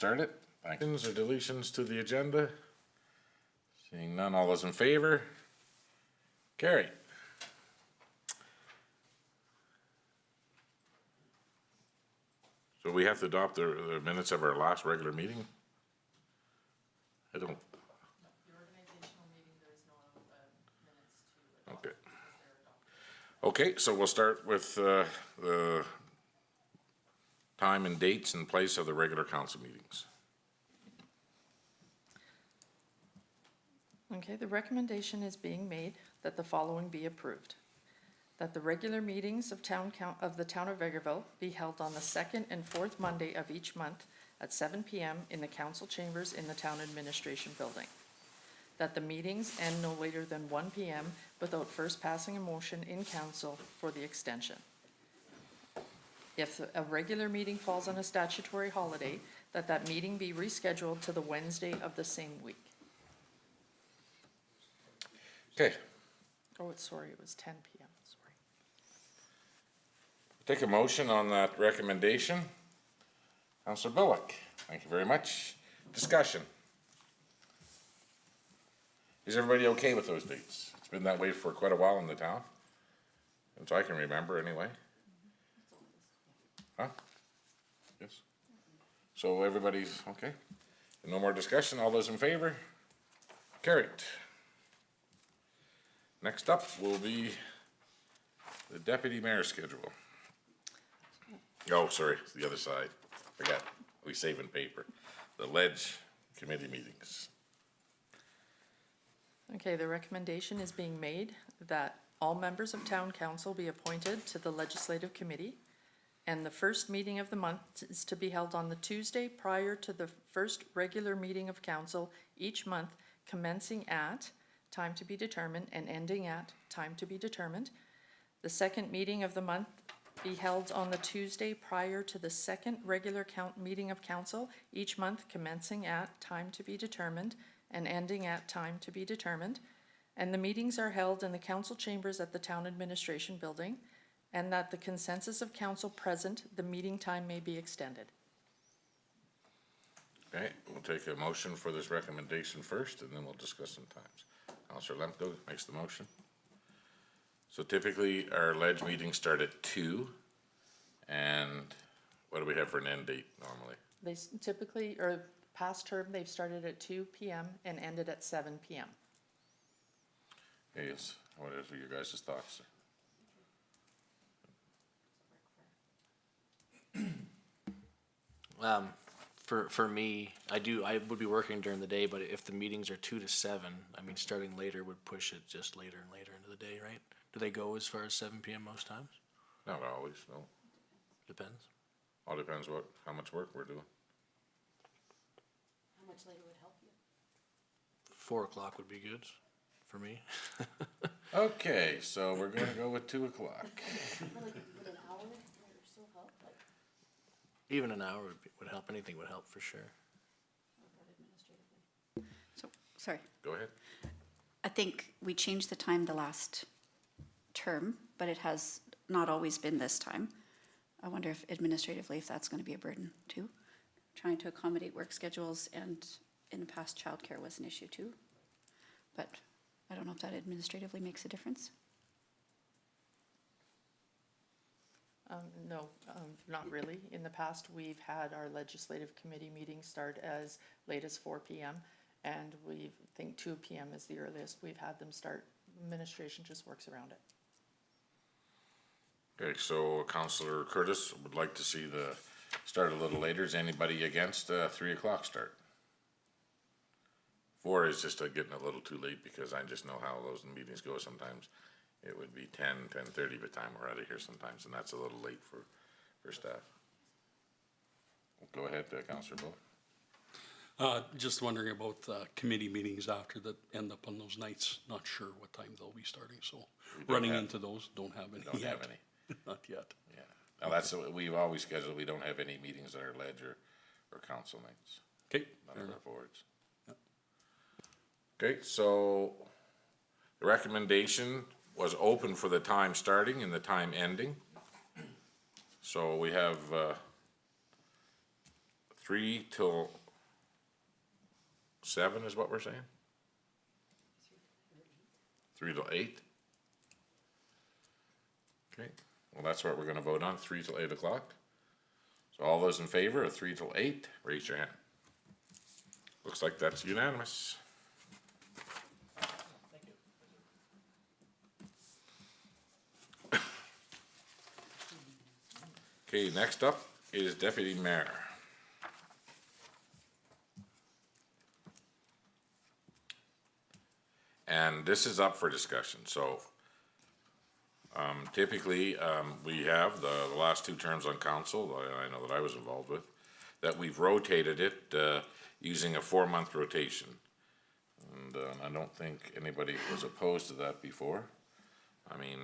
start it. Additions or deletions to the agenda? Seeing none, all those in favor? Carry. So we have to adopt the minutes of our last regular meeting? I don't. The organizational meeting, there is no minutes to adopt. Okay. Okay, so we'll start with the time and dates and place of the regular council meetings. Okay, the recommendation is being made that the following be approved. That the regular meetings of the town of Vegreville be held on the second and fourth Monday of each month at 7 p.m. in the council chambers in the town administration building. That the meetings end no later than 1 p.m. without first passing a motion in council for the extension. If a regular meeting falls on a statutory holiday, that meeting be rescheduled to the Wednesday of the same week. Okay. Oh, sorry, it was 10 p.m. Sorry. Take a motion on that recommendation. Councillor Billick, thank you very much. Discussion. Is everybody okay with those dates? It's been that way for quite a while in the town, since I can remember anyway. Huh? Yes. So everybody's okay? No more discussion, all those in favor? Carried. Next up will be the deputy mayor schedule. Oh, sorry, it's the other side. Forgot, we save in paper. The ledge committee meetings. Okay, the recommendation is being made that all members of town council be appointed to the legislative committee, and the first meeting of the month is to be held on the Tuesday prior to the first regular meeting of council each month, commencing at time to be determined and ending at time to be determined. The second meeting of the month be held on the Tuesday prior to the second regular meeting of council each month, commencing at time to be determined and ending at time to be determined. And the meetings are held in the council chambers at the town administration building, and that the consensus of council present, the meeting time may be extended. Okay, we'll take a motion for this recommendation first, and then we'll discuss some times. Councillor Lemko makes the motion. So typically our ledge meetings start at 2, and what do we have for an end date normally? They typically, or past term, they've started at 2 p.m. and ended at 7 p.m. Yes, what are your guys' thoughts? For me, I would be working during the day, but if the meetings are 2 to 7, I mean, starting later would push it just later and later into the day, right? Do they go as far as 7 p.m. most times? Not always, no. Depends. All depends how much work we're doing. How much later would help you? 4 o'clock would be good for me. Okay, so we're gonna go with 2 o'clock. Would an hour or so help? Like, Even an hour would help. Anything would help for sure. administratively. So, sorry. Go ahead. I think we changed the time the last term, but it has not always been this time. I wonder if administratively, if that's going to be a burden too. Trying to accommodate work schedules, and in the past, childcare was an issue too. But I don't know if that administratively makes a difference. No, not really. In the past, we've had our legislative committee meetings start as late as 4 p.m. and we think 2 p.m. is the earliest we've had them start. Administration just works around it. Okay, so Councillor Curtis would like to see the start a little later. Is anybody against 3 o'clock start? 4 is just getting a little too late, because I just know how those meetings go sometimes. It would be 10:30 by the time we're out of here sometimes, and that's a little late for staff. Go ahead, Councillor Bill. Just wondering about committee meetings after that end up on those nights. Not sure what time they'll be starting, so running into those, don't have any yet. Don't have any. Not yet. Yeah. Now that's what we've always scheduled. We don't have any meetings at our ledge or council nights. Okay. None of our boards. Yep. Okay, so the recommendation was open for the time starting and the time ending. So we have 3 till 7 is what we're saying? 3 till 8? Okay, well, that's what we're gonna vote on, 3 till 8 o'clock. So all those in favor of 3 till 8, raise your hand. Looks like that's unanimous. Okay, next up is deputy mayor. And this is up for discussion, so typically, we have the last 2 terms on council, I know that I was involved with, that we've rotated it using a 4-month rotation. And I don't think anybody was opposed to that before. I mean,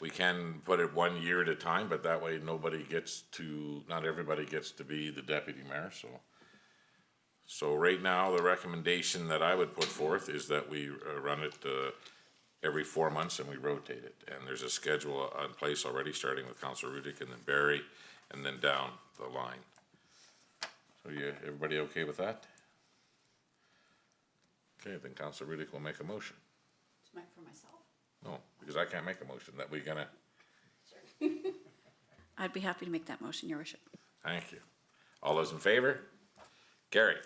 we can put it 1 year at a time, but that way not everybody gets to be the deputy mayor, so. So right now, the recommendation that I would put forth is that we run it every 4 months and we rotate it. And there's a schedule in place already, starting with Councilor Rudick and then Barry, and then down the line. So everybody okay with that? Okay, then Councilor Rudick will make a motion. For myself? No, because I can't make a motion, that we're gonna, I'd be happy to make that motion, your worship. thank you. All those in favor? Carried.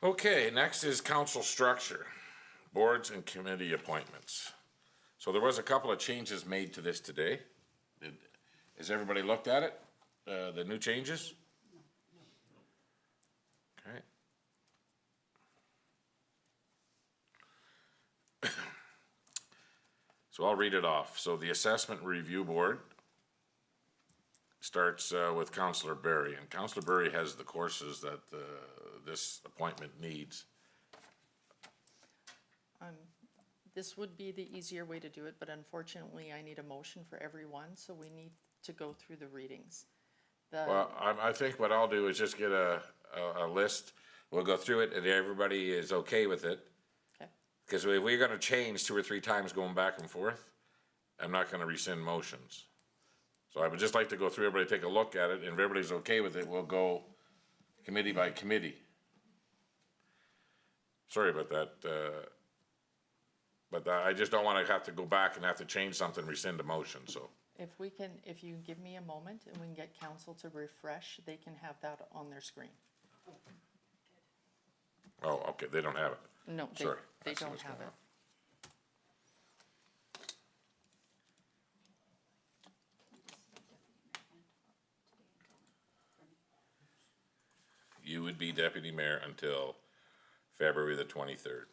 Okay, next is council structure, boards and committee appointments. So there was a couple of changes made to this today. Has everybody looked at it? The new changes? Okay. So I'll read it off. So the assessment review board starts with Councilor Barry, and Councilor Barry has the courses that this appointment needs. This would be the easier way to do it, but unfortunately, I need a motion for everyone, so we need to go through the readings. Well, I think what I'll do is just get a list, we'll go through it, and everybody is okay with it. Okay. Because if we're gonna change 2 or 3 times going back and forth, I'm not gonna rescind motions. So I would just like to go through, everybody take a look at it, and if everybody's okay with it, we'll go committee by committee. Sorry about that, but I just don't wanna have to go back and have to change something, rescind a motion, so. If you give me a moment and we can get council to refresh, they can have that on their screen. Oh, okay, they don't have it. No, Sorry. they I see don't what's have going it. on. You would be deputy mayor until February the 23rd.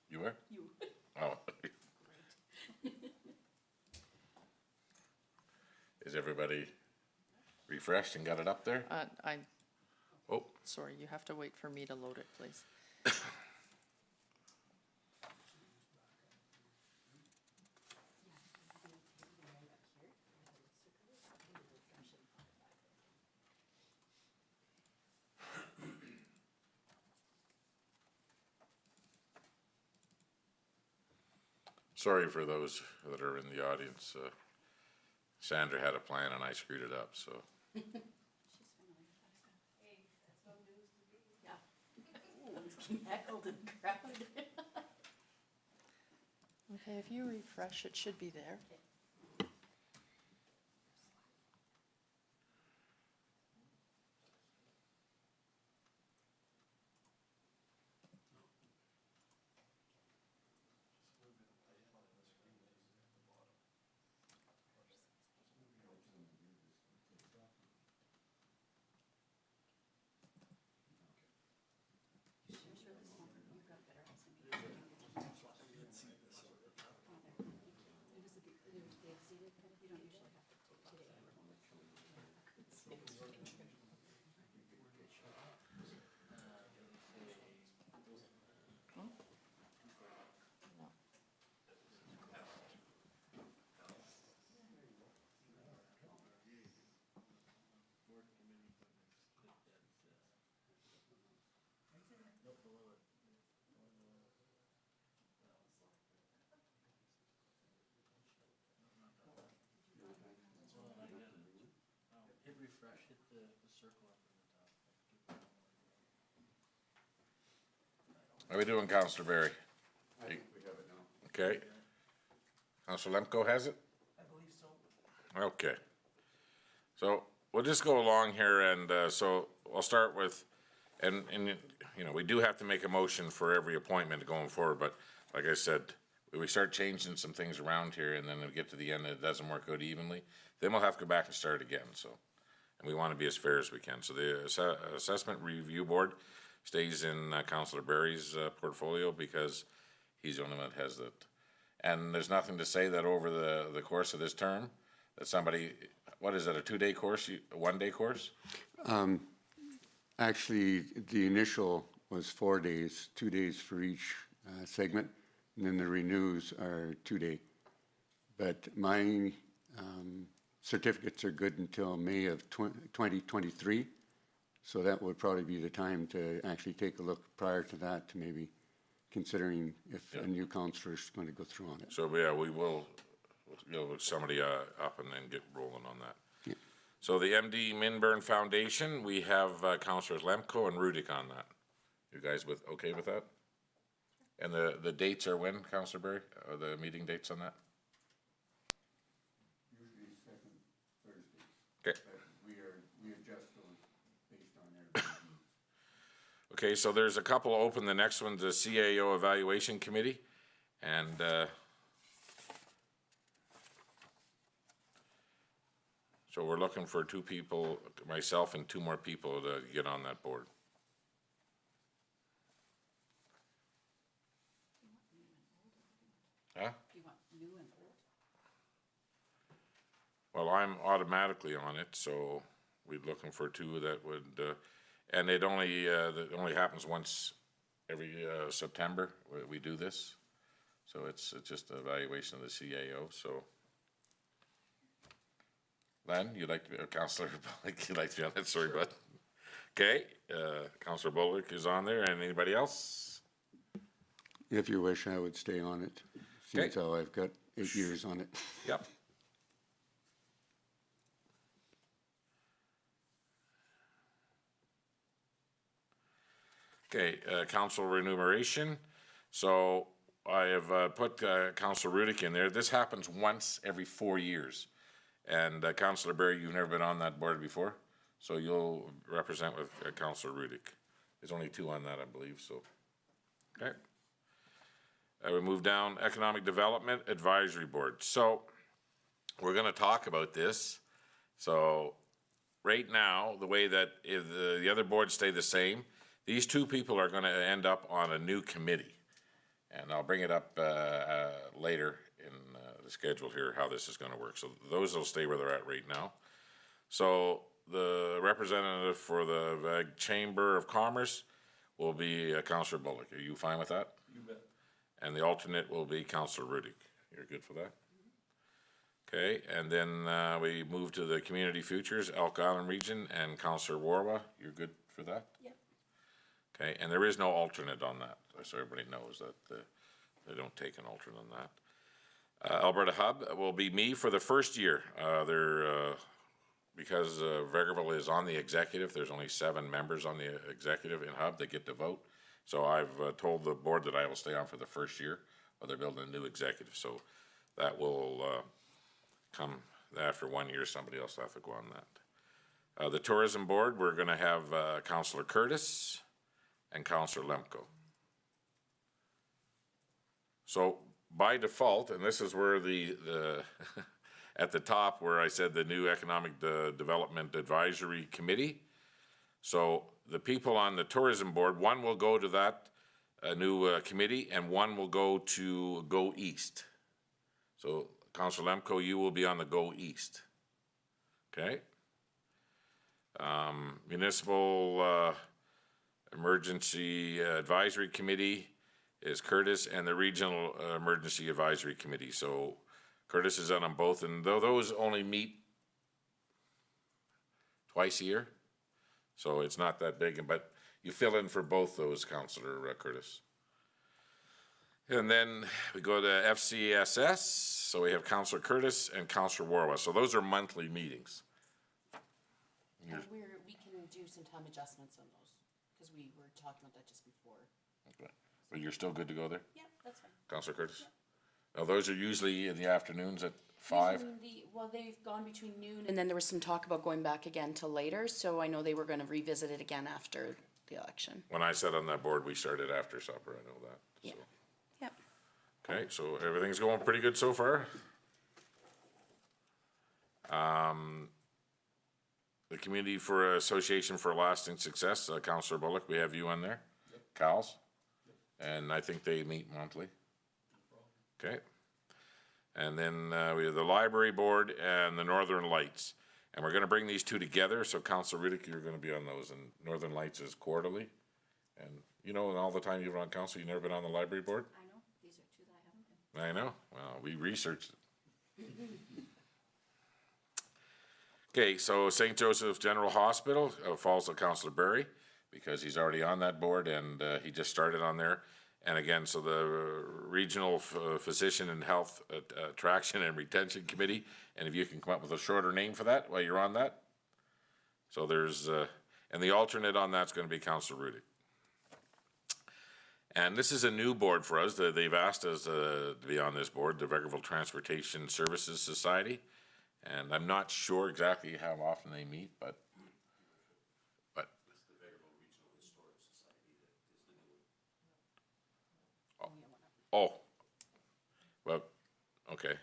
You were? You. Oh. Is everybody refreshed and got it up there? Oh, Sorry, you have to wait for me to load it, please. sorry for those that are in the audience. Sandra had a plan and I screwed it up, so. Heckled and crowded. Okay, if you refresh, it should be there. How are we doing, Counselor Barry? I think we have it now. Okay. Counselor Lemko has it? I believe so. Okay. So we'll just go along here and, so I'll start with, and, you know, we do have to make a motion for every appointment going forward, but like I said, we start changing some things around here and then we get to the end and it doesn't work out evenly, then we'll have to go back and start again, so. And we want to be as fair as we can. So the Assessment Review Board stays in Counselor Barry's portfolio because he's the only one that has it. And there's nothing to say that over the course of this term, that somebody, what is it, a 2-day course, a 1-day course? Actually, the initial was 4 days, 2 days for each segment, and then the renews are 2-day. But my certificates are good until May of 2023, so that would probably be the time to actually take a look prior to that to maybe considering if a new counselor is going to go through on it. So, yeah, we will, you know, look somebody up and then get rolling on that. Yeah. So the MD Minburn Foundation, we have Councilors Lemko and Rudick on that. You guys okay with that? And the dates are when, Councilor Barry? The meeting dates on that? Usually second Thursdays. Okay. We adjust those based on their. Okay, so there's a couple open. The next one's the CAO Evaluation Committee. And, so we're looking for 2 people, myself and 2 more people to get on that board. Huh? Well, I'm automatically on it, so we're looking for 2 that would, and it only, that only happens once every September, we do this. So it's just an evaluation of the CAO, so. Len, you'd like to be, or Councilor Bullock, you'd like to be on that, sorry, bud. Okay, Councilor Bullock is on there, and anybody else? If you wish, I would stay on it, since how I've got 8 years on it. Yep. Okay, council remuneration. So I have put Councilor Rudick in there. This happens once every 4 years. And Councilor Barry, you've never been on that board before, so you'll represent with Councilor Rudick. There's only 2 on that, I believe, so. Okay. We move down, Economic Development Advisory Board. So we're gonna talk about this. So right now, the way that if the other boards stay the same, these 2 people are gonna end up on a new committee. And I'll bring it up later in the schedule here, how this is gonna work. So those will stay where they're at right now. So the representative for the Vag Chamber of Commerce will be Councilor Bullock. Are you fine with that? You bet. And the alternate will be Councilor Rudick. You're good for that? Okay, and then we move to the Community Futures, Elk Island Region, and Councilor Warwa. You're good for that? Yep. Okay, and there is no alternate on that, so everybody knows that they don't take an alternate on that. Alberta Hub will be me for the first year. Because Vegreville is on the executive, there's only 7 members on the executive in Hub that get to vote. So I've told the board that I will stay on for the first year, while they're building a new executive. So that will come after 1 year, somebody else will have to go on that. The Tourism Board, we're gonna have Councilor Curtis and Councilor Lemko. So by default, and this is where the at the top where I said the new Economic Development Advisory Committee. So the people on the Tourism Board, 1 will go to that new committee and 1 will go to Go East. So Councilor Lemko, you will be on the Go East. Okay? Municipal Emergency Advisory Committee is Curtis, and the Regional Emergency Advisory Committee. So Curtis is on them both, and though those only meet twice a year, so it's not that big, but you fill in for both those, Councilor Curtis. And then we go to FCSS, so we have Councilor Curtis and Councilor Warwa. So those are monthly meetings. We can do some time adjustments on those, because we were talking about that just before. Okay. But you're still good to go there? Yeah, that's fine. Counselor Curtis? Now, those are usually in the afternoons at 5? Well, they've gone between noon. And then there was some talk about going back again till later, so I know they were gonna revisit it again after the election. When I sat on that board, we started after supper, I know that. Yeah. so. Yep. Okay, so everything's going pretty good so far? The Community for Association for Lasting Success, Counselor Bullock, we have you on there? Cal's? And I think they meet monthly? Okay. And then, we have the Library Board and the Northern Lights. And we're gonna bring these two together, so Counselor Riddick, you're gonna be on those, and Northern Lights is quarterly. And, you know, and all the time you've been on council, you've never been on the Library Board? I know, these are two that I haven't been. I know, well, we researched it. Okay, so St. Joseph General Hospital falls to Councillor Berry, because he's already on that board, and he just started on there. And again, so the Regional Physician and Health Attraction and Retention Committee, and if you can come up with a shorter name for that while you're on that. So there's, and the alternate on that's gonna be Councillor Rudick. And this is a new board for us. They've asked us to be on this board, the Vegreville Transportation Services Society. And I'm not sure exactly how often they meet, but. It's the Vegreville Regional Historic Society that is the new one. Oh, well, okay.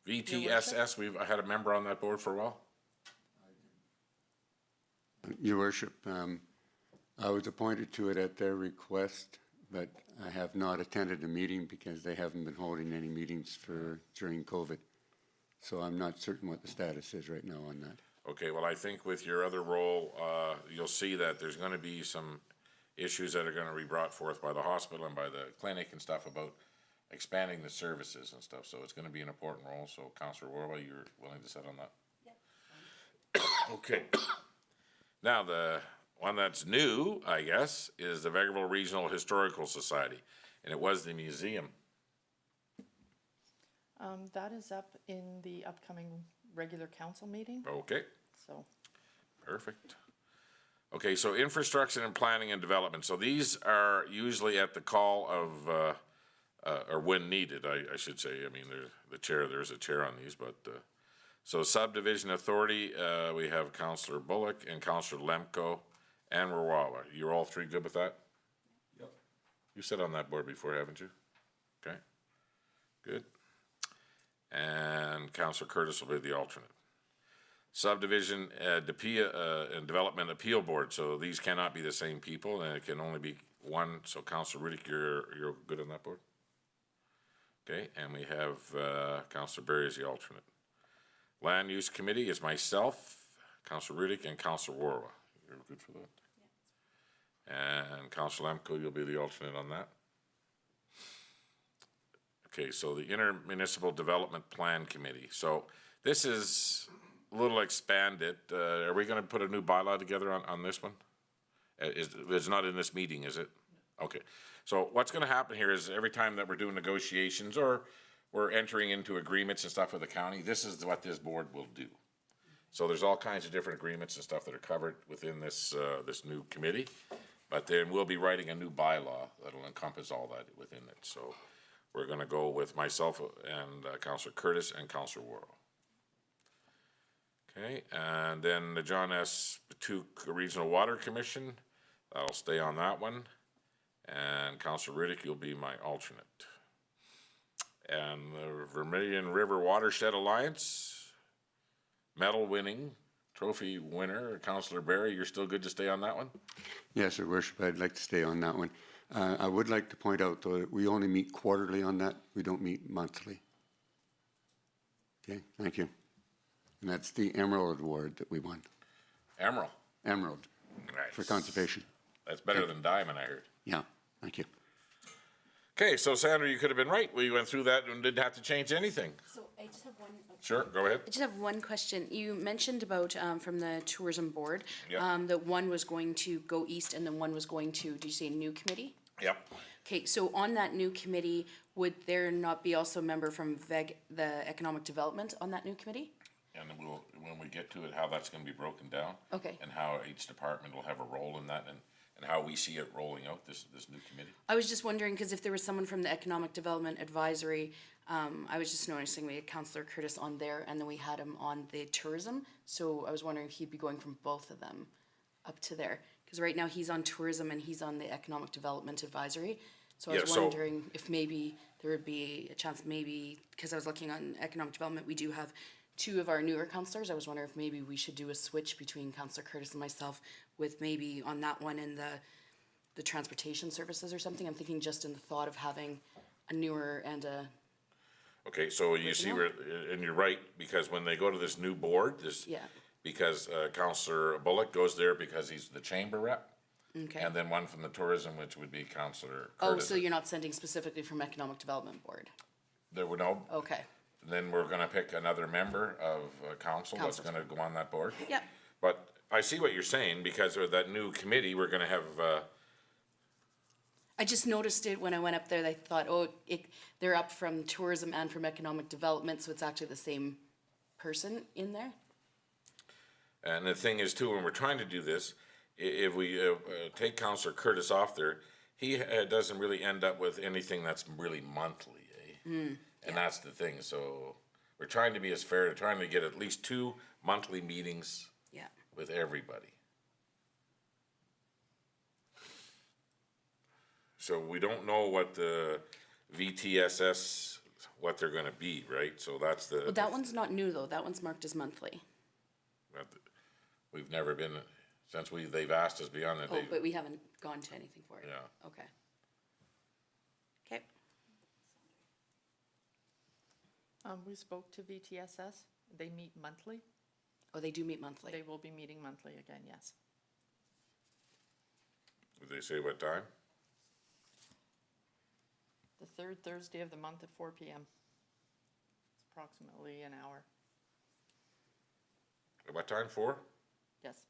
VTSS, I had a member on that board for a while. Your worship, I was appointed to it at their request, but I have not attended a meeting because they haven't been holding any meetings during COVID. So I'm not certain what the status is right now on that. Okay, well, I think with your other role, you'll see that there's gonna be some issues that are gonna be brought forth by the hospital and by the clinic and stuff about expanding the services and stuff, so it's gonna be an important role, so Councillor Worley, you're willing to sit on that? Yep. Okay. Now, the one that's new, I guess, is the Vegreville Regional Historical Society, and it was the museum. That is up in the upcoming regular council meeting, Okay, so. perfect. Okay, so infrastructure and planning and development, so these are usually at the call of, or when needed, I should say. I mean, there's a chair on these, but, so subdivision authority, we have Councillor Bullock and Councillor Lemko and Rawawa. You're all three good with that? Yep. You sat on that board before, haven't you? Okay, good. And Councillor Curtis will be the alternate. Subdivision, and Development Appeal Board, so these cannot be the same people, and it can only be one, so Councillor Riddick, you're good on that board? Okay, and we have, Councillor Berry as the alternate. Land Use Committee is myself, Councillor Riddick, and Councillor Warwa. You're good for that? Yeah. And Councillor Lemko, you'll be the alternate on that. Okay, so the Inter-Municipal Development Plan Committee. So this is a little expanded. Are we gonna put a new bylaw together on this one? It's not in this meeting, is it? Okay, so what's gonna happen here is every time that we're doing negotiations or we're entering into agreements and stuff with the county, this is what this board will do. So there's all kinds of different agreements and stuff that are covered within this, this new committee. But then we'll be writing a new bylaw that'll encompass all that within it. So we're gonna go with myself and Councillor Curtis and Councillor Worrell. Okay, and then the John S. Patuque Regional Water Commission, I'll stay on that one. And Councillor Riddick, you'll be my alternate. And the Vermillion River Watershed Alliance, medal winning, trophy winner, Councillor Berry, you're still good to stay on that one? Yes, Your Worship, I'd like to stay on that one. I would like to point out, though, that we only meet quarterly on that. We don't meet monthly. Okay, thank you. And that's the Emerald Award that we won. Emerald. Emerald for Nice. conservation. That's better than diamond, I heard. Yeah, thank you. Okay, so Sandra, you could have been right. We went through that and didn't have to change anything. So I just have one. Sure, go ahead. I just have one question. You mentioned about, from the tourism board, Yep. that one was going to go east and then one was going to, did you say a new committee? Yep. Okay, so on that new committee, would there not be also a member from the Economic Development on that new committee? And then we'll, when we get to it, how that's gonna be broken down. Okay. And how each department will have a role in that, and how we see it rolling out, this new committee. I was just wondering, because if there was someone from the Economic Development Advisory, I was just noticing we had Councillor Curtis on there, and then we had him on the tourism, so I was wondering if he'd be going from both of them up to there. Because right now he's on tourism and he's on the Economic Development Advisory, so I Yeah, was so- wondering if maybe there would be a chance, maybe, because I was looking on Economic Development, we do have two of our newer councillors. I was wondering if maybe we should do a switch between Councillor Curtis and myself with maybe on that one and the transportation services or something. I'm thinking just in the thought of having a newer and a, Okay, so you see where, and you're right, because when they go to this new board, yeah, because Councillor Bullock goes there because he's the chamber rep, okay. and then one from the tourism, which would be Councillor Oh, Curtis. so you're not sending specifically from Economic Development Board? There were no, Okay, then we're gonna pick another member of council that's Council. gonna go on that board. yeah, But I see what you're saying, because of that new committee, we're gonna have, I just noticed it when I went up there. I thought, oh, they're up from tourism and from economic development, so it's actually the same person in there. and the thing is too, when we're trying to do this, if we take Councillor Curtis off there, he doesn't really end up with anything that's really monthly, eh? And that's the thing, so we're trying to be as fair, trying to get at least 2 monthly meetings Yeah. with everybody. So we don't know what the VTSS, what they're gonna be, right? So that's the. Well, that one's not new though. That one's marked as monthly. We've never been, since they've asked us beyond that, Oh, but we haven't gone to anything for it. Yeah. Okay. Okay. We spoke to VTSS. They meet monthly. Oh, they do meet monthly. They will be meeting monthly again, yes. Did they say what time? The third Thursday of the month at 4 p.m. It's approximately an hour. At what time, 4? Yes.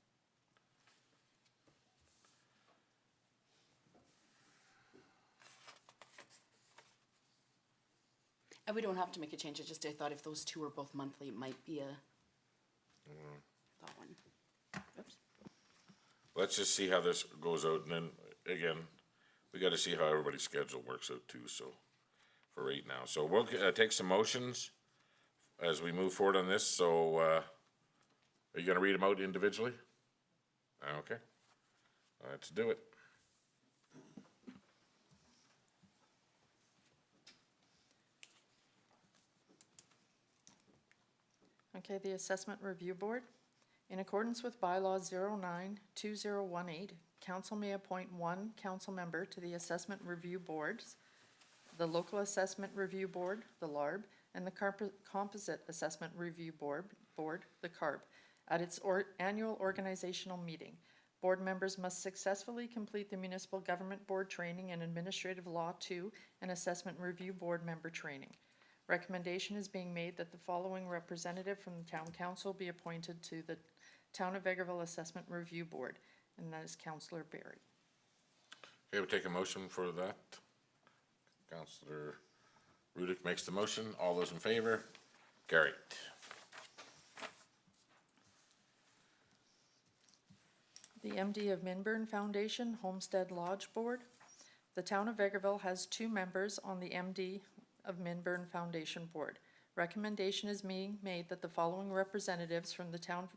And we don't have to make a change. I thought if those two were both monthly, it might be a, that one. Oops. Let's just see how this goes out, and then, again, we gotta see how everybody's schedule works out too, so, for right now. So we'll, take some motions as we move forward on this, so, are you gonna read them out individually? Okay, let's do it. Okay, the Assessment Review Board. In accordance with bylaw 09-2018, council may appoint one council member to the Assessment Review Boards, the Local Assessment Review Board, the LARB, and the Composite Assessment Review Board, the CARB, at its annual organizational meeting. Board members must successfully complete the Municipal Government Board Training and Administrative Law 2 and Assessment Review Board member training. Recommendation is being made that the following representative from the Town Council be appointed to the Town of Vegreville Assessment Review Board, and that is Councillor Barry. Okay, we'll take a motion for that. Councillor Rudick makes the motion. All those in favor? Carried. The MD of Minburn Foundation Homestead Lodge Board. The Town of Vegreville has 2 members on the MD of Minburn Foundation Board. Recommendation is being made that the following representatives from the Town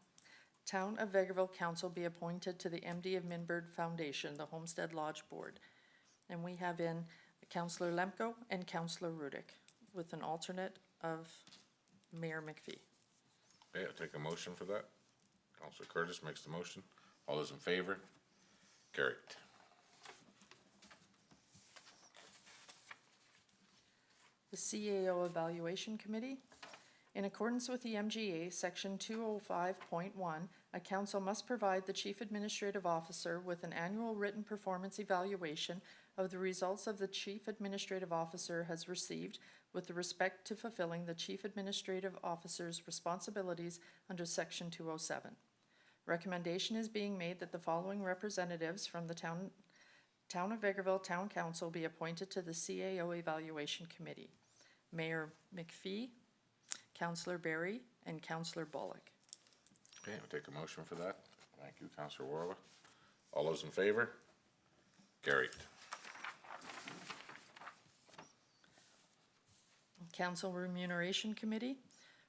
of Vegreville Council be appointed to the MD of Minburn Foundation, the Homestead Lodge Board. And we have in Councillor Lemko and Councillor Rudick, with an alternate of Mayor McPhee. Okay, I'll take a motion for that. Councillor Curtis makes the motion. All those in favor? Carried. The CAO Evaluation Committee. In accordance with the MGA, Section 205.1, a council must provide the Chief Administrative Officer with an annual written performance evaluation of the results of the Chief Administrative Officer has received with respect to fulfilling the Chief Administrative Officer's responsibilities under Section 207. Recommendation is being made that the following representatives from the Town Town of Vegreville Town Council be appointed to the CAO Evaluation Committee. Mayor McPhee, Councillor Barry, and Councillor Bullock. Okay, I'll take a motion for that. Thank you, Councillor Warla. All those in favor? Carried. Council Remuneration Committee.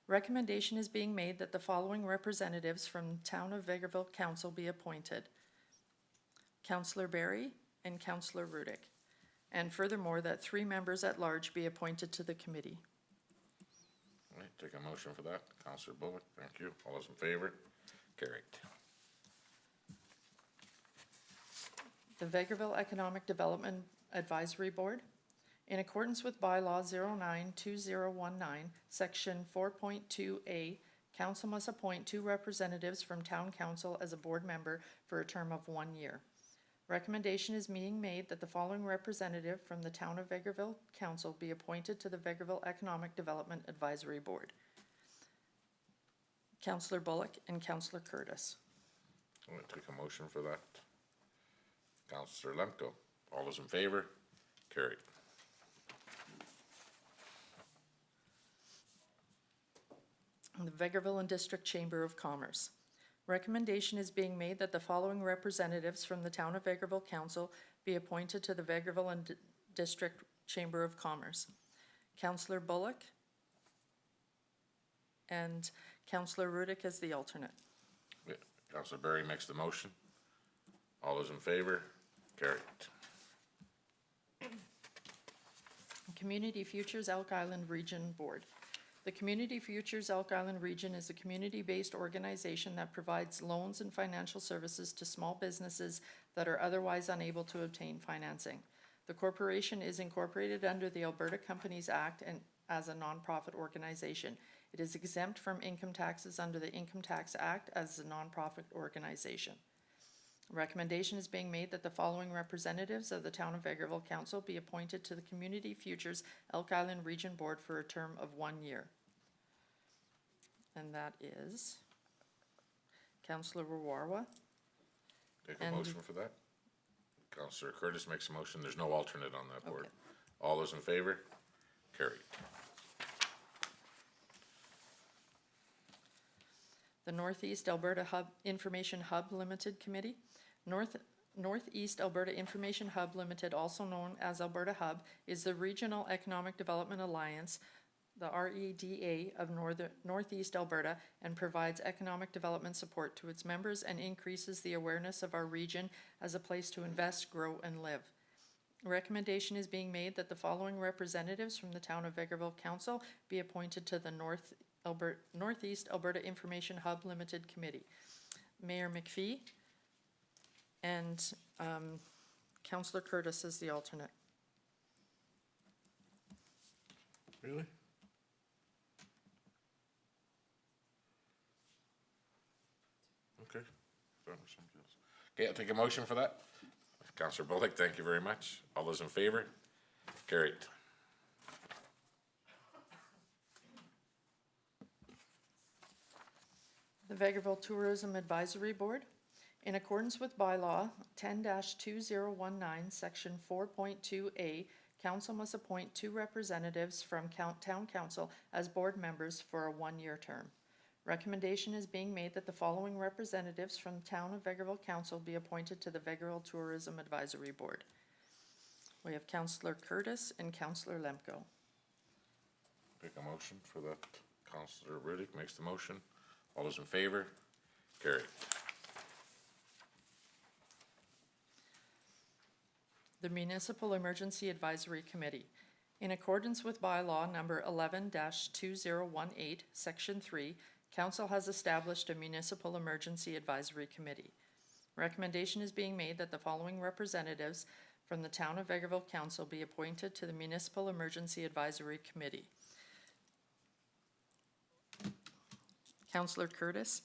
Recommendation is being made that the following representatives from Town of Vegreville Council be appointed. Councillor Barry and Councillor Rudick. And furthermore, that 3 members at large be appointed to the committee. All right, take a motion for that. Councillor Bullock, thank you. All those in favor? Carried. The Vegreville Economic Development Advisory Board. In accordance with bylaw 092019, section 4.2A, council must appoint 2 representatives from town council as a board member for a term of 1 year. Recommendation is being made that the following representative from the Town of Vegreville Council be appointed to the Vegreville Economic Development Advisory Board. Councillor Bullock and Councillor Curtis. I'm gonna take a motion for that. Councillor Lemko, all those in favor? Carried. The Vegreville and District Chamber of Commerce. Recommendation is being made that the following representatives from the Town of Vegreville Council be appointed to the Vegreville and District Chamber of Commerce. Councillor Bullock and Councillor Rudick as the alternate. Yeah, Councillor Barry makes the motion. All those in favor? Carried. Community Futures Elk Island Region Board. The Community Futures Elk Island Region is a community-based organization that provides loans and financial services to small businesses that are otherwise unable to obtain financing. The corporation is incorporated under the Alberta Companies Act and as a nonprofit organization. It is exempt from income taxes under the Income Tax Act as a nonprofit organization. Recommendation is being made that the following representatives of the Town of Vegreville Council be appointed to the Community Futures Elk Island Region Board for a term of 1 year. And that is Councillor Warwa. Take a And- motion for that. Councillor Curtis makes a motion. There's no alternate on that board. Okay. All those in favor? Carried. The Northeast Alberta Information Hub Limited Committee. Northeast Alberta Information Hub Limited, also known as Alberta Hub, is the Regional Economic Development Alliance, the REDA of Northeast Alberta, and provides economic development support to its members and increases the awareness of our region as a place to invest, grow, and live. Recommendation is being made that the following representatives from the Town of Vegreville Council be appointed to the Northeast Alberta Information Hub Limited Committee. Mayor McPhee and Councillor Curtis is the alternate. Really? Okay. Okay, I'll take a motion for that. Councillor Bullock, thank you very much. All those in favor? Carried. The Vegreville Tourism Advisory Board. In accordance with bylaw 10-2019, section 4.2A, council must appoint 2 representatives from town council as board members for a 1-year term. Recommendation is being made that the following representatives from the Town of Vegreville Council be appointed to the Vegreville Tourism Advisory Board. We have Councillor Curtis and Councillor Lemko. Take a motion for that. Councillor Riddick makes the motion. All those in favor? Carried. The Municipal Emergency Advisory Committee. In accordance with bylaw number 11-2018, section 3, council has established a Municipal Emergency Advisory Committee. Recommendation is being made that the following representatives from the Town of Vegreville Council be appointed to the Municipal Emergency Advisory Committee. Councillor Curtis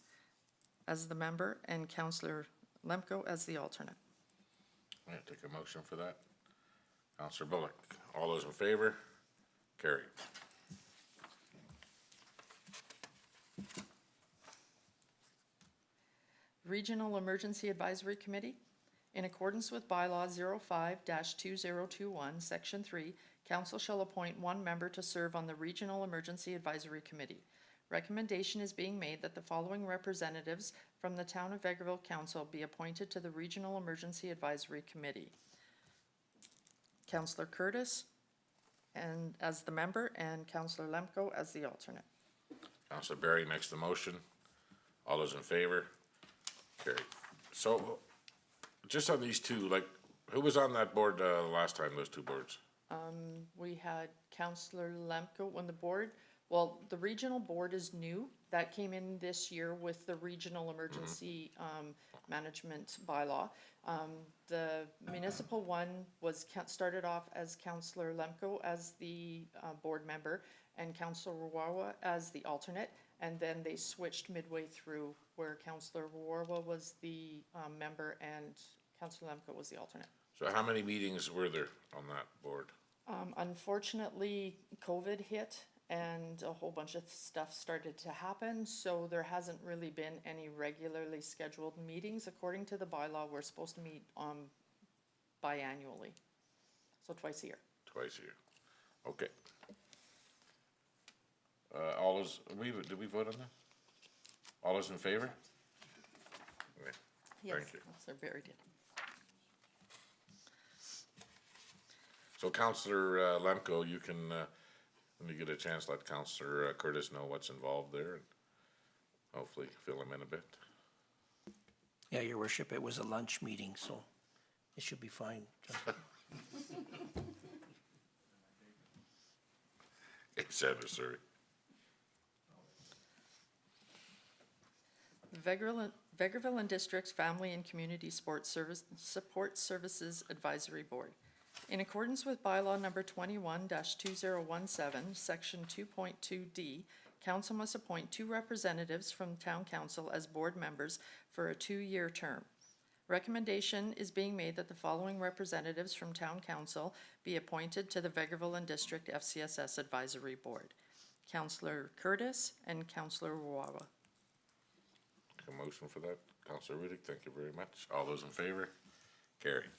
as the member and Councillor Lemko as the alternate. I'm gonna take a motion for that. Councillor Bullock, all those in favor? Carried. Regional Emergency Advisory Committee. In accordance with bylaw 05-2021, section 3, council shall appoint one member to serve on the Regional Emergency Advisory Committee. Recommendation is being made that the following representatives from the Town of Vegreville Council be appointed to the Regional Emergency Advisory Committee. Councillor Curtis and as the member, and Councillor Lemko as the alternate. Councillor Barry makes the motion. All those in favor? Carried. So, just on these two, like, who was on that board, last time, those two boards? We had Councillor Lemko on the board. Well, the regional board is new. That came in this year with the regional emergency management bylaw. The municipal one was started off as Councillor Lemko as the board member and Councillor Ruwawa as the alternate. And then they switched midway through where Councillor Ruwawa was the member and Councillor Lemko was the alternate. So how many meetings were there on that board? Unfortunately, COVID hit and a whole bunch of stuff started to happen, so there hasn't really been any regularly scheduled meetings. According to the bylaw, we're supposed to meet biannually, so twice a year. Twice a year. Okay. All those, did we vote on that? All those in favor? Okay. Thank you. Yes, they're buried in. So Councillor Lemko, you can, when you get a chance, let Councillor Curtis know what's involved there and hopefully fill him in a bit. Yeah, your worship, it was a lunch meeting, so it should be fine. Senator Surrey. Vegreville and District's Family and Community Support Services Advisory Board. In accordance with bylaw number 21-2017, section 2.2D, council must appoint 2 representatives from town council as board members for a 2-year term. Recommendation is being made that the following representatives from town council be appointed to the Vegreville and District FCSS Advisory Board. Councillor Curtis and Councillor Ruwawa. A motion for that. Councillor Riddick, thank you very much. All those in favor? Carried.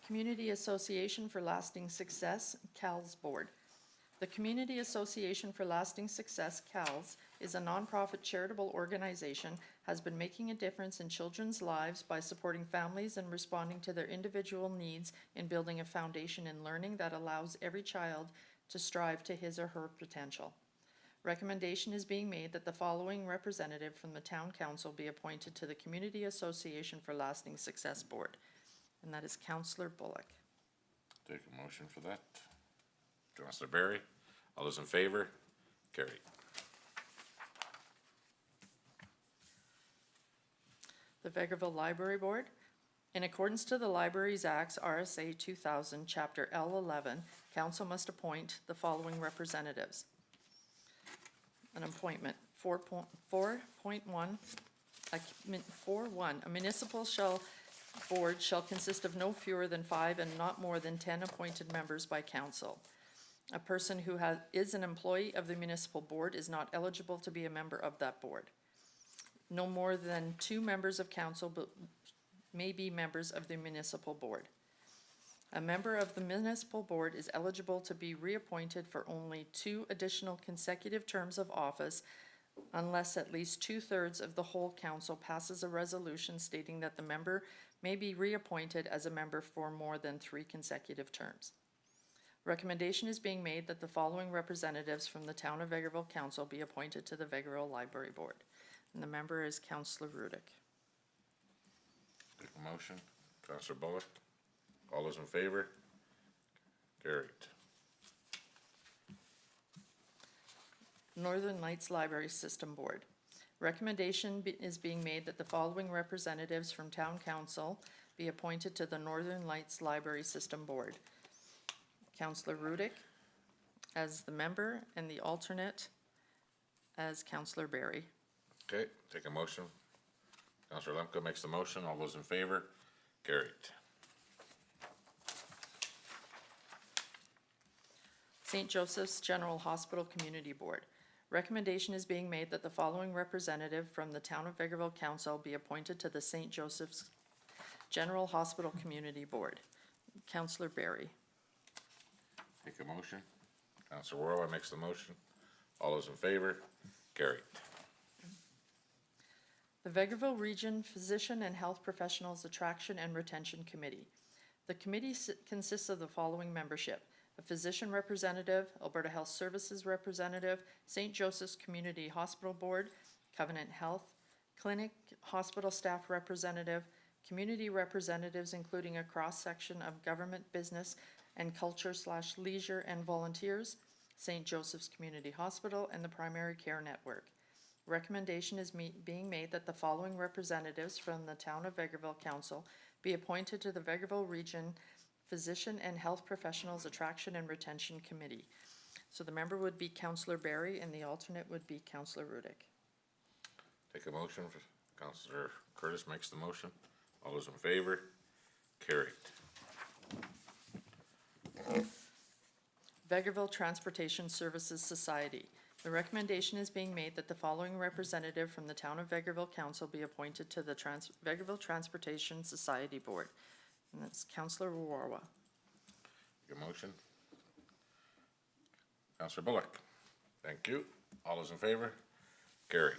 Community Association for Lasting Success, CALS Board. The Community Association for Lasting Success, CALS, is a nonprofit charitable organization, has been making a difference in children's lives by supporting families and responding to their individual needs in building a foundation in learning that allows every child to strive to his or her potential. Recommendation is being made that the following representative from the town council be appointed to the Community Association for Lasting Success Board, and that is Councillor Bullock. Take a motion for that. Councillor Barry, all those in favor? Carried. The Vegreville Library Board. In accordance to the Libraries Acts, RSA 2000, Chapter L11, council must appoint the following representatives. An appointment, 4.1, a municipal board shall consist of no fewer than 5 and not more than 10 appointed members by council. A person who is an employee of the municipal board is not eligible to be a member of that board. No more than 2 members of council may be members of the municipal board. A member of the municipal board is eligible to be reappointed for only 2 additional consecutive terms of office unless at least 2/3 of the whole council passes a resolution stating that the member may be reappointed as a member for more than 3 consecutive terms. Recommendation is being made that the following representatives from the Town of Vegreville Council be appointed to the Vegreville Library Board. And the member is Councillor Riddick. Take a motion. Councillor Bullock. All those in favor? Carried. Northern Lights Library System Board. Recommendation is being made that the following representatives from Town Council be appointed to the Northern Lights Library System Board. Councillor Riddick as the member and the alternate as Councillor Barry. Okay, take a motion. Councillor Lemko makes the motion. All those in favor? Carried. St. Joseph's General Hospital Community Board. Recommendation is being made that the following representative from the Town of Vegreville Council be appointed to the St. Joseph's General Hospital Community Board. Councillor Barry. Take a motion. Counselor Worrell makes the motion. All those in favor? Carried. The Vegreville Region Physician and Health Professionals Attraction and Retention Committee. The committee consists of the following membership: a physician representative, Alberta Health Services representative, St. Joseph's Community Hospital Board, Covenant Health, clinic hospital staff representative, community representatives including a cross-section of government, business, and culture/leisure and volunteers, St. Joseph's Community Hospital, and the Primary Care Network. Recommendation is being made that the following representatives from the Town of Vegreville Council be appointed to the Vegreville Region Physician and Health Professionals Attraction and Retention Committee. So the member would be Councillor Barry and the alternate would be Councillor Rudick. Take a motion. Counselor Curtis makes the motion. All those in favor? Carried. Vegreville Transportation Services Society. The recommendation is being made that the following representative from the Town of Vegreville Council be appointed to the Vegreville Transportation Society Board. And that's Councillor Warwa. Take a motion. Counselor Bullock. Thank you. All those in favor? Carried.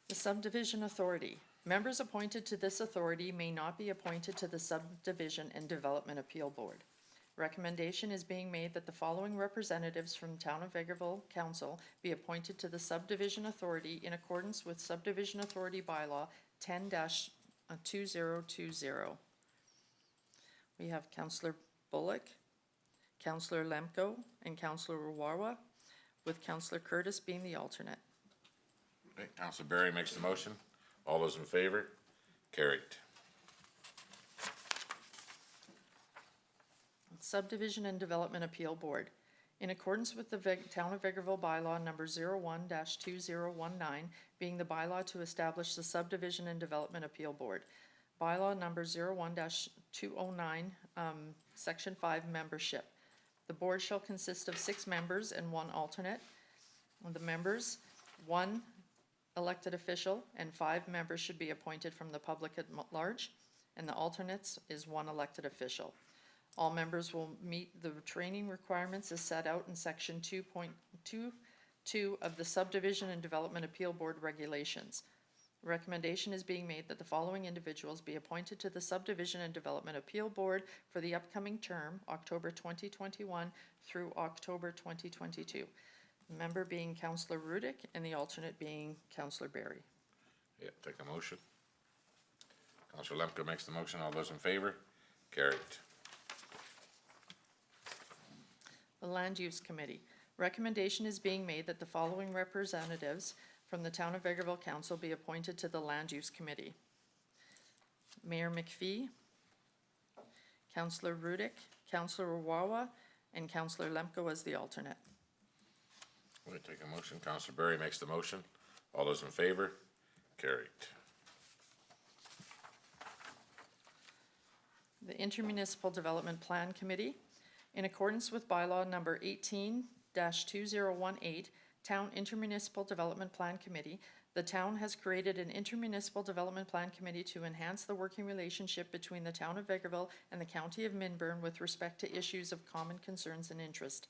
The Subdivision Authority. Members appointed to this authority may not be appointed to the Subdivision and Development Appeal Board. Recommendation is being made that the following representatives from Town of Vegreville Council be appointed to the Subdivision Authority in accordance with Subdivision Authority Bylaw 10-2020. We have Councillor Bullock, Councillor Lemko, and Councillor Warwa, with Councillor Curtis being the alternate. Okay, Counselor Barry makes the motion. All those in favor? Carried. Subdivision and Development Appeal Board. In accordance with the Town of Vegreville Bylaw number 01-2019, being the bylaw to establish the Subdivision and Development Appeal Board. Bylaw number 01-209, Section 5, membership. The board shall consist of 6 members and 1 alternate. The members, 1 elected official and 5 members should be appointed from the public at large, and the alternates is 1 elected official. All members will meet the training requirements as set out in Section 2.22 of the Subdivision and Development Appeal Board regulations. Recommendation is being made that the following individuals be appointed to the Subdivision and Development Appeal Board for the upcoming term, October 2021 through October 2022. The member being Councillor Rudick and the alternate being Councillor Barry. Yeah, take a motion. Councillor Lemko makes the motion. All those in favor? Carried. The Land Use Committee. Recommendation is being made that the following representatives from the Town of Vegreville Council be appointed to the Land Use Committee. Mayor McPhee, Councillor Rudick, Councillor Wawa, and Councillor Lemko as the alternate. We'll take a motion. Counselor Barry makes the motion. All those in favor? Carried. The Inter-Municipal Development Plan Committee. In accordance with bylaw number 18-2018, Town Intermunicipal Development Plan Committee, the town has created an Intermunicipal Development Plan Committee to enhance the working relationship between the Town of Vegreville and the County of Minburn with respect to issues of common concerns and interest.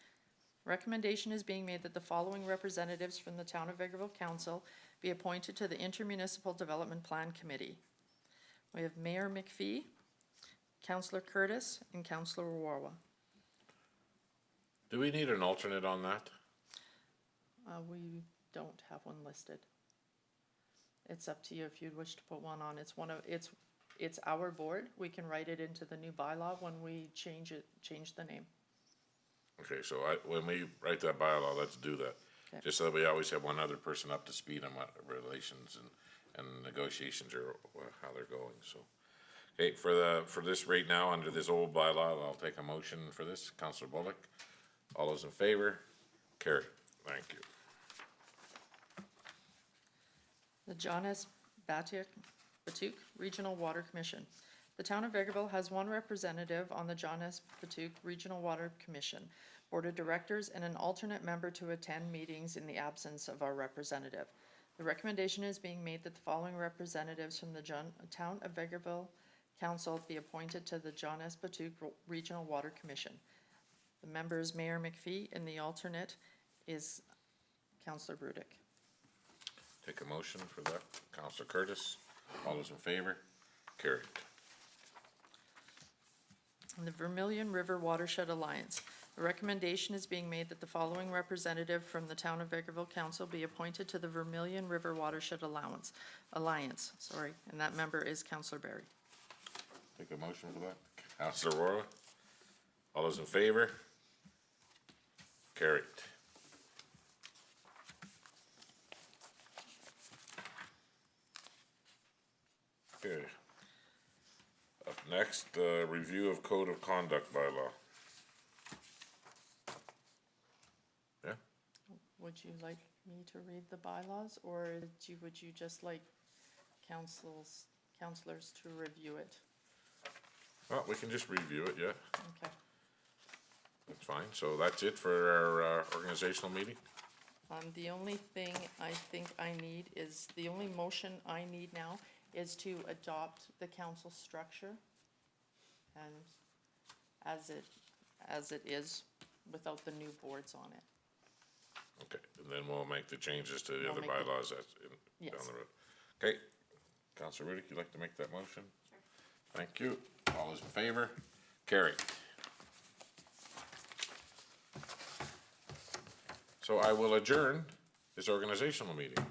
Recommendation is being made that the following representatives from the Town of Vegreville Council be appointed to the Intermunicipal Development Plan Committee. We have Mayor McPhee, Councillor Curtis, and Councillor Warwa. Do we need an alternate on that? We don't have one listed. It's up to you if you'd wish to put one on. It's our board. We can write it into the new bylaw when we change the name. Okay, so when we write that bylaw, let's do that. Okay. Just so that we always have one other person up to speed on what relations and negotiations are, how they're going, so. Okay, for this right now, under this old bylaw, I'll take a motion for this. Councillor Bullock. All those in favor? Carry. Thank you. The John S. Batuke Regional Water Commission. The Town of Vegreville has 1 representative on the John S. Batuke Regional Water Commission. Board of Directors, and an alternate member to attend meetings in the absence of our representative. The recommendation is being made that the following representatives from the Town of Vegreville Council be appointed to the John S. Patuque Regional Water Commission. The member is Mayor McPhee, and the alternate is Councillor Brudick. Take a motion for that. Counselor Curtis, all those in favor? Carried. And the Vermillion River Watershed Alliance. The recommendation is being made that the following representative from the Town of Vegreville Council be appointed to the Vermillion River Watershed Alliance, and that member is Councillor Barry. Take a motion for that. Counselor Roy, all those in favor? Carried. Okay. Up next, review of Code of Conduct bylaw. Yeah, Would you like me to read the bylaws, or would you just like councilors to review it? well, we can just review it, yeah, Okay. that's fine. So that's it for our organizational meeting? The only thing I think I need is, the only motion I need now is to adopt the council structure and as it is, without the new boards on it. Okay, and then we'll make the changes to the We'll other make the- bylaws that's down Yes. the road. Okay, Counselor Riddick, you'd like to make that motion? Sure. Thank you. All those in favor? Carried. So I will adjourn this organizational meeting.